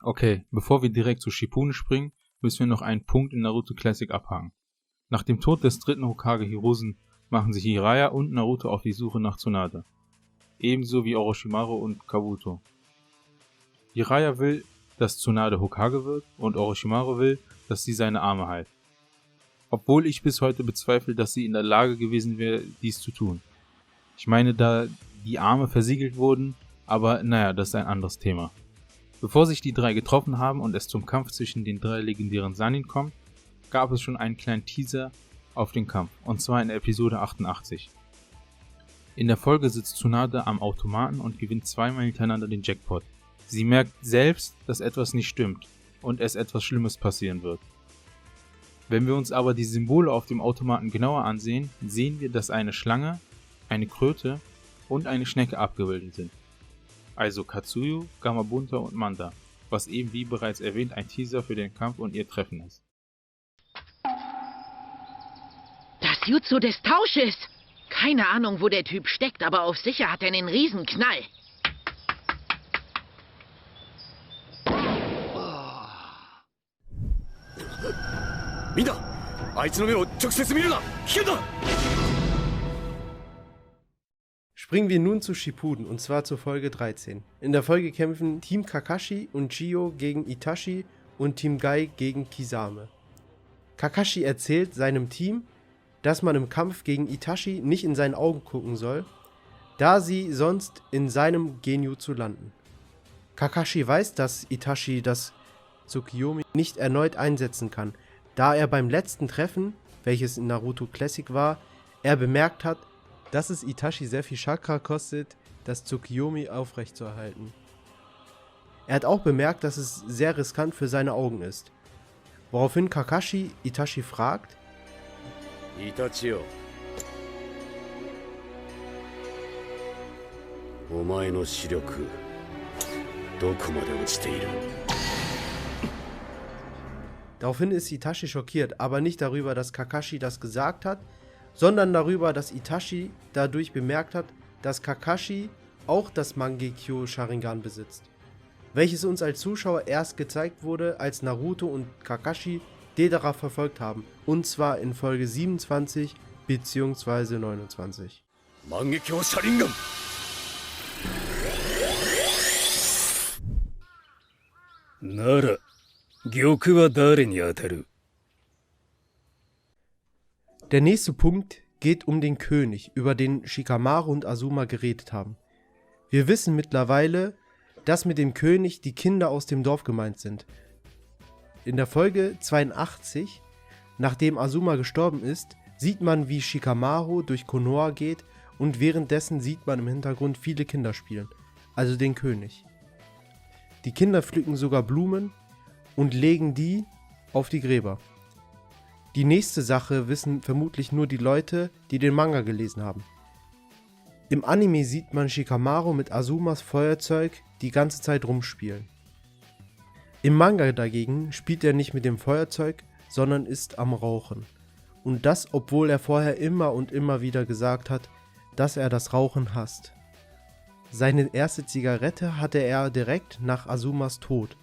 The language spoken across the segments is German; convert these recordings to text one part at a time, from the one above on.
Okay, bevor wir direkt zu Shippuden springen, müssen wir noch einen Punkt in Naruto Classic abhaken. Nach dem Tod des dritten Hokage Hiruzen machen sich Jiraiya und Naruto auf die Suche nach Tsunade. Ebenso wie Orochimaru und Kabuto. Jiraiya will, dass Tsunade Hokage wird und Orochimaru will, dass sie seine Arme heilt. Obwohl ich bis heute bezweifle, dass sie in der Lage gewesen wäre, dies zu tun. Ich meine, da die Arme versiegelt wurden, aber naja, das ist ein anderes Thema. Bevor sich die drei getroffen haben und es zum Kampf zwischen den drei legendären Sannin kommt, gab es schon einen kleinen Teaser auf den Kampf, und zwar in Episode 88. In der Folge sitzt Tsunade am Automaten und gewinnt zweimal hintereinander den Jackpot. Sie merkt selbst, dass etwas nicht stimmt und es etwas Schlimmes passieren wird. Wenn wir uns aber die Symbole auf dem Automaten genauer ansehen, sehen wir, dass eine Schlange, eine Kröte und eine Schnecke abgebildet sind. Also Katsuyu, Gamabunta und Manda, was eben wie bereits erwähnt ein Teaser für den Kampf und ihr Treffen ist. Das Jutsu des Tausches! Keine Ahnung, wo der Typ steckt, aber auf sicher hat er einen Riesenknall. Springen wir nun zu Shippuden, und zwar zur Folge 13. In der Folge kämpfen Team Kakashi und Gio gegen Itachi und Team Guy gegen Kisame. Kakashi erzählt seinem Team, dass man im Kampf gegen Itachi nicht in seinen Augen gucken soll, da sie sonst in seinem Genjutsu landen. Kakashi weiß, dass Itachi das Tsukiyomi nicht erneut einsetzen kann, da er beim letzten Treffen, welches in Naruto Classic war, er bemerkt hat, dass es Itachi sehr viel Chakra kostet, das Tsukiyomi aufrechtzuerhalten. Er hat auch bemerkt, dass es sehr riskant für seine Augen ist. Woraufhin Kakashi Itachi fragt: Itachi, omae no shiryoku, doko made ochiteiru? Daraufhin ist Itachi schockiert, aber nicht darüber, dass Kakashi das gesagt hat, sondern darüber, dass Itachi dadurch bemerkt hat, dass Kakashi auch das Mangekyo Sharingan besitzt, welches uns als Zuschauer erst gezeigt wurde, als Naruto und Kakashi Deidara verfolgt haben, und zwar in Folge 27 bzw. 29. Mangekyo Sharingan! Nara, Gyoku wa dare ni ataru? Der nächste Punkt geht um den König, über den Shikamaru und Azuma geredet haben. Wir wissen mittlerweile, dass mit dem König die Kinder aus dem Dorf gemeint sind. In der Folge 82, nachdem Azuma gestorben ist, sieht man, wie Shikamaru durch Konoha geht, und währenddessen sieht man im Hintergrund viele Kinder spielen, also den König. Die Kinder pflücken sogar Blumen und legen die auf die Gräber. Die nächste Sache wissen vermutlich nur die Leute, die den Manga gelesen haben. Im Anime sieht man Shikamaru mit Azumas Feuerzeug die ganze Zeit rumspielen. Im Manga dagegen spielt er nicht mit dem Feuerzeug, sondern ist am Rauchen. Und das, obwohl er vorher immer und immer wieder gesagt hat, dass er das Rauchen hasst. Seine erste Zigarette hatte er direkt nach Azumas Tod.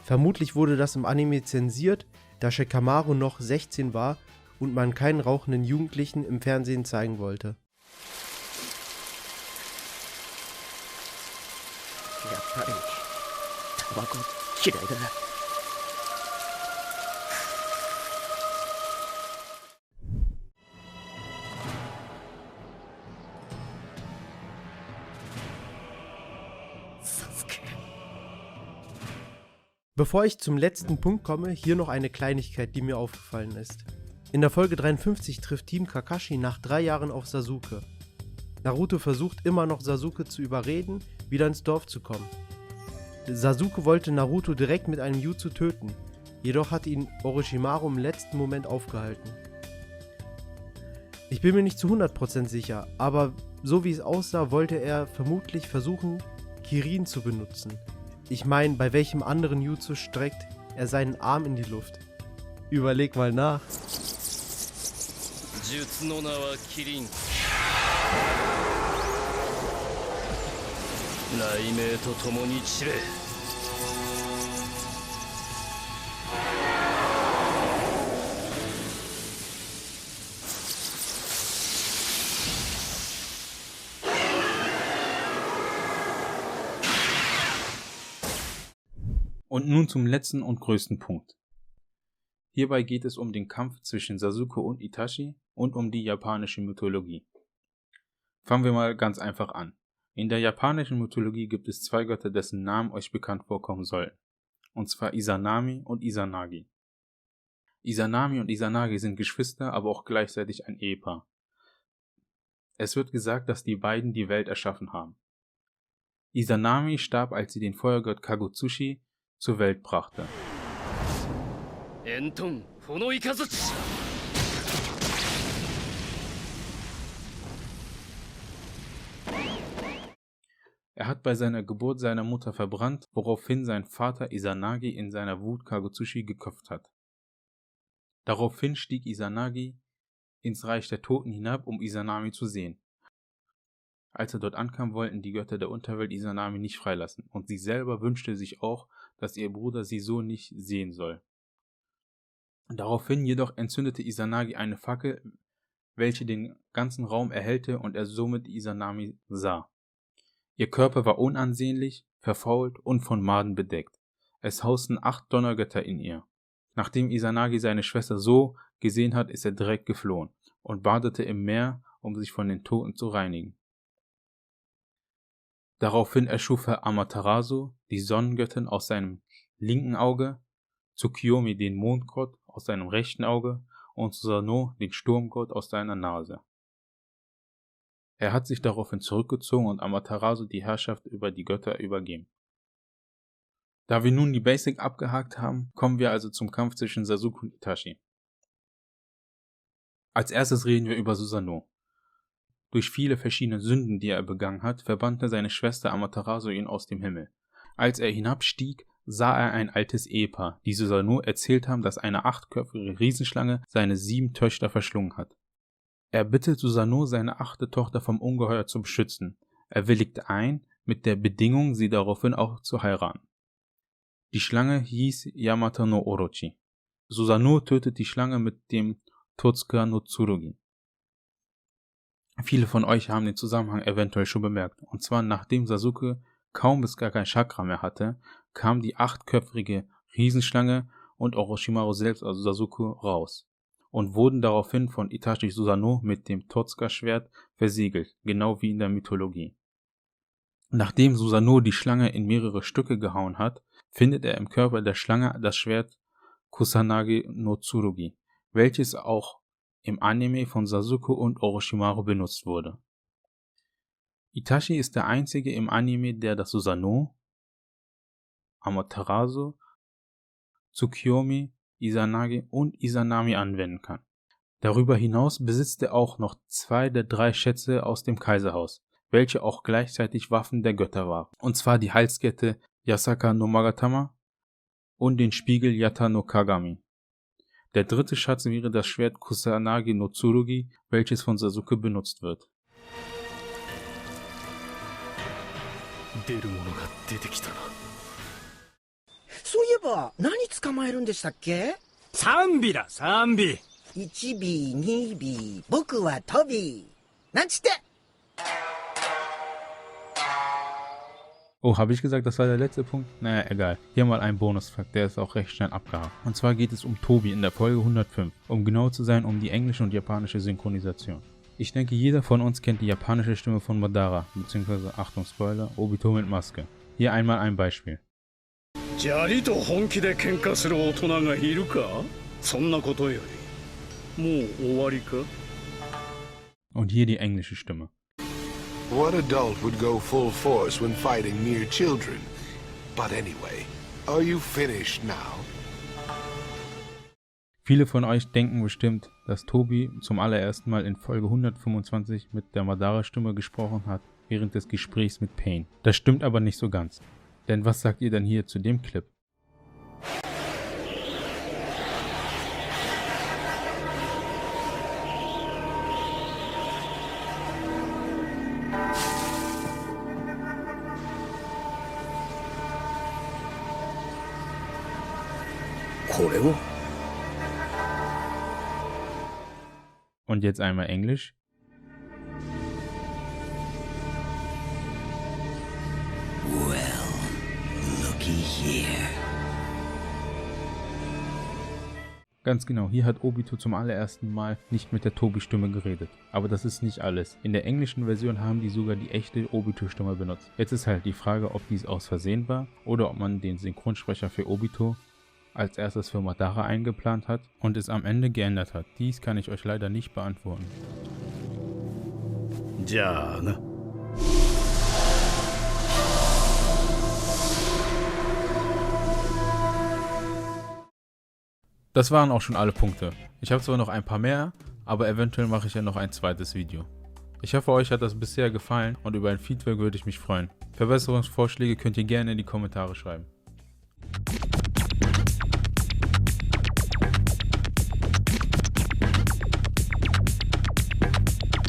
Vermutlich wurde das im Anime zensiert, da Shikamaru noch 16 war und man keinen rauchenden Jugendlichen im Fernsehen zeigen wollte. Bevor ich zum letzten Punkt komme, hier noch eine Kleinigkeit, die mir aufgefallen ist. In der Folge 53 trifft Team Kakashi nach 3 Jahren auf Sasuke. Naruto versucht immer noch Sasuke zu überreden, wieder ins Dorf zu kommen. Sasuke wollte Naruto direkt mit einem Jutsu töten, jedoch hat ihn Orochimaru im letzten Moment aufgehalten. Ich bin mir nicht zu 100% sicher, aber so wie es aussah, wollte er vermutlich versuchen, Kirin zu benutzen. Ich meine, bei welchem anderen Jutsu streckt er seinen Arm in die Luft? Überleg mal nach. Jutsu no na wa Kirin. Raimei to tomo ni chire. Und nun zum letzten und größten Punkt. Hierbei geht es um den Kampf zwischen Sasuke und Itachi und um die japanische Mythologie. Fangen wir mal ganz einfach an. In der japanischen Mythologie gibt es zwei Götter, dessen Namen euch bekannt vorkommen sollten. Und zwar Izanami und Izanagi. Izanami und Izanagi sind Geschwister, aber auch gleichzeitig ein Ehepaar. Es wird gesagt, dass die beiden die Welt erschaffen haben. Izanami starb, als sie den Feuergott Kagutsushi zur Welt brachte. Enton, Fono Ikazuchi! Er hat bei seiner Geburt seiner Mutter verbrannt, woraufhin sein Vater Izanagi in seiner Wut Kagutsushi geköpft hat. Daraufhin stieg Izanagi ins Reich der Toten hinab, um Izanami zu sehen. Als er dort ankam, wollten die Götter der Unterwelt Izanami nicht freilassen, und sie selber wünschte sich auch, dass ihr Bruder sie so nicht sehen soll. Daraufhin jedoch entzündete Izanagi eine Fackel, welche den ganzen Raum erhellte und er somit Izanami sah. Ihr Körper war unansehnlich, verfault und von Maden bedeckt. Es hausten 8 Donnergötter in ihr. Nachdem Izanagi seine Schwester so gesehen hat, ist er direkt geflohen und badete im Meer, um sich von den Toten zu reinigen. Daraufhin erschuf er Amaterasu, die Sonnengöttin, aus seinem linken Auge, Tsukiyomi, den Mondgott, aus seinem rechten Auge und Susanoo, den Sturmgott, aus seiner Nase. Er hat sich daraufhin zurückgezogen und Amaterasu die Herrschaft über die Götter übergeben. Da wir nun die Basic abgehakt haben, kommen wir also zum Kampf zwischen Sasuke und Itachi. Als erstes reden wir über Susanoo. Durch viele verschiedene Sünden, die er begangen hat, verbannte seine Schwester Amaterasu ihn aus dem Himmel. Als er hinabstieg, sah er ein altes Ehepaar, die Susanoo erzählt haben, dass eine 8-köpfige Riesenschlange seine 7 Töchter verschlungen hat. Er bittet Susanoo, seine 8. Tochter vom Ungeheuer zu beschützen. Er willigt ein, mit der Bedingung, sie daraufhin auch zu heiraten. Die Schlange hieß Yamata no Orochi. Susanoo tötet die Schlange mit dem Totsuka no Tsurugi. Viele von euch haben den Zusammenhang eventuell schon bemerkt. Und zwar, nachdem Sasuke kaum bis gar kein Chakra mehr hatte, kam die 8-köpfige Riesenschlange und Orochimaru selbst, also Sasuke, raus und wurden daraufhin von Itachi Susanoo mit dem Totsuka-Schwert versiegelt, genau wie in der Mythologie. Nachdem Susanoo die Schlange in mehrere Stücke gehauen hat, findet er im Körper der Schlange das Schwert Kusanagi no Tsurugi, welches auch im Anime von Sasuke und Orochimaru benutzt wurde. Itachi ist der einzige im Anime, der das Susanoo, Amaterasu, Tsukiyomi, Izanagi und Izanami anwenden kann. Darüber hinaus besitzt er auch noch 2 der 3 Schätze aus dem Kaiserhaus, welche auch gleichzeitig Waffen der Götter waren, und zwar die Halskette Yasaka no Magatama und den Spiegel Yata no Kagami. Der 3. Schatz wäre das Schwert Kusanagi no Tsurugi, welches von Sasuke benutzt wird. So いえば何捕まえるんでしたっけ？賛美だ、賛美。1尾2尾僕はトビなんちって。 Oh, habe ich gesagt, das war der letzte Punkt? Naja, egal. Hier mal ein Bonusfakt, der ist auch recht schnell abgehakt. Und zwar geht es um Tobi in der Folge 105. Um genau zu sein, um die englische und japanische Synchronisation. Ich denke, jeder von uns kennt die japanische Stimme von Madara, beziehungsweise, Achtung Spoiler, Obito mit Maske. Hier einmal ein Beispiel. 砂利と本気で喧嘩する大人がいるか？そんなことより、もう終わりか？ Und hier die englische Stimme. What adult would go full force when fighting mere children? But anyway, are you finished now? Viele von euch denken bestimmt, dass Tobi zum allerersten Mal in Folge 125 mit der Madara-Stimme gesprochen hat, während des Gesprächs mit Pain. Das stimmt aber nicht so ganz. Denn was sagt ihr denn hier zu dem Clip? Und jetzt einmal Englisch. Well, looky here. Ganz genau, hier hat Obito zum allerersten Mal nicht mit der Tobi-Stimme geredet. Aber das ist nicht alles. In der englischen Version haben die sogar die echte Obito-Stimme benutzt. Jetzt ist halt die Frage, ob dies aus Versehen war oder ob man den Synchronsprecher für Obito als erstes für Madara eingeplant hat und es am Ende geändert hat. Dies kann ich euch leider nicht beantworten. Ja, ne? Das waren auch schon alle Punkte. Ich habe zwar noch ein paar mehr, aber eventuell mache ich ja noch ein zweites Video. Ich hoffe, euch hat das bisher gefallen und über ein Feedback würde ich mich freuen. Verbesserungsvorschläge könnt ihr gerne in die Kommentare schreiben.